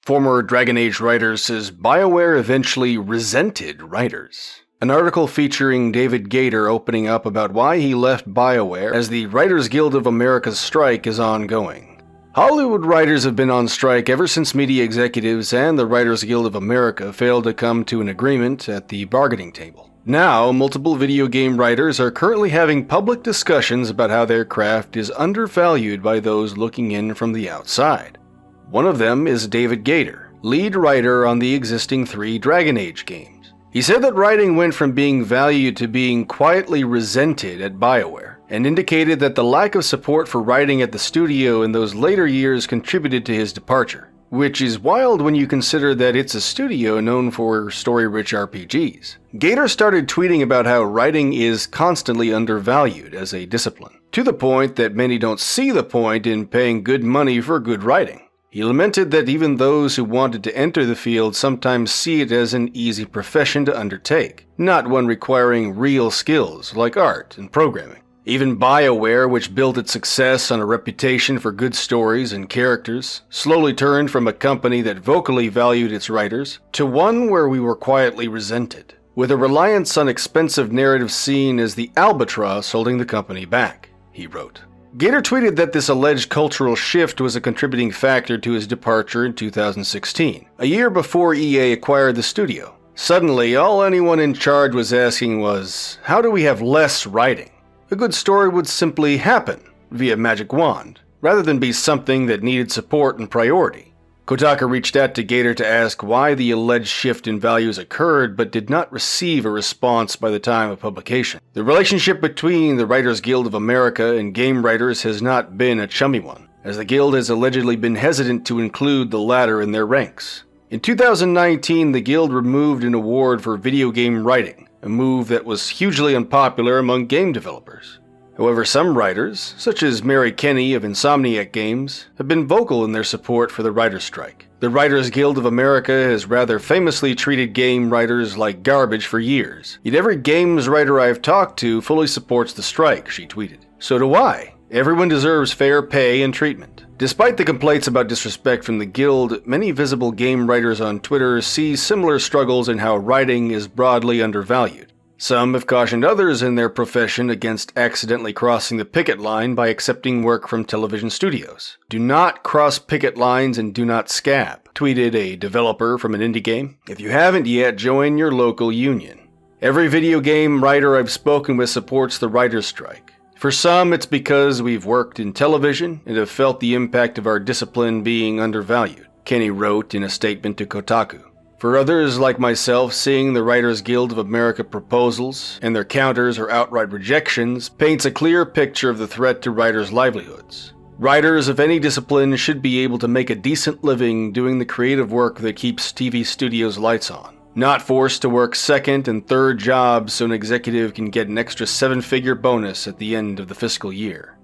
Former Dragon Age writer says BioWare eventually resented writers. An article featuring David Gaider opening up about why he left BioWare as the Writers Guild of America's strike is ongoing. Hollywood writers have been on strike ever since media executives and the Writers Guild of America failed to come to an agreement at the bargaining table. Now, multiple video game writers are currently having public discussions about how their craft is undervalued by those looking in from the outside. One of them is David Gaider, lead writer on the existing 3 Dragon Age games. He said that writing went from being valued to being quietly resented at BioWare, and indicated that the lack of support for writing at the studio in those later years contributed to his departure. Which is wild when you consider that it's a studio known for story-rich RPGs. Gaider started tweeting about how writing is constantly undervalued as a discipline, to the point that many don't see the point in paying good money for good writing. He lamented that even those who wanted to enter the field sometimes see it as an easy profession to undertake, not one requiring real skills like art and programming. Even BioWare, which built its success on a reputation for good stories and characters, slowly turned from a company that vocally valued its writers to one where we were quietly resented, with a reliance on expensive narrative seen as the albatross holding the company back, he wrote. Gaider tweeted that this alleged cultural shift was a contributing factor to his departure in 2016, a year before EA acquired the studio. Suddenly, all anyone in charge was asking was, how do we have less writing? A good story would simply happen via magic wand, rather than be something that needed support and priority. Kotaku reached out to Gaider to ask why the alleged shift in values occurred, but did not receive a response by the time of publication. The relationship between the Writers Guild of America and game writers has not been a chummy one, as the guild has allegedly been hesitant to include the latter in their ranks. In 2019, the guild removed an award for video game writing, a move that was hugely unpopular among game developers. However, some writers, such as Mary Kenny of Insomniac Games, have been vocal in their support for the writer's strike. The Writers Guild of America has rather famously treated game writers like garbage for years. Yet every games writer I've talked to fully supports the strike, she tweeted. So do I. Everyone deserves fair pay and treatment. Despite the complaints about disrespect from the guild, many visible game writers on Twitter see similar struggles in how writing is broadly undervalued. Some have cautioned others in their profession against accidentally crossing the picket line by accepting work from television studios. Do not cross picket lines and do not scab, tweeted a developer from an indie game. If you haven't yet, join your local union. Every video game writer I've spoken with supports the writer's strike. For some, it's because we've worked in television and have felt the impact of our discipline being undervalued, Kenny wrote in a statement to Kotaku. For others, like myself, seeing the Writers Guild of America proposals and their counters or outright rejections paints a clear picture of the threat to writers' livelihoods. Writers of any discipline should be able to make a decent living doing the creative work that keeps TV studios' lights on, not forced to work second and third jobs so an executive can get an extra 7-figure bonus at the end of the fiscal year.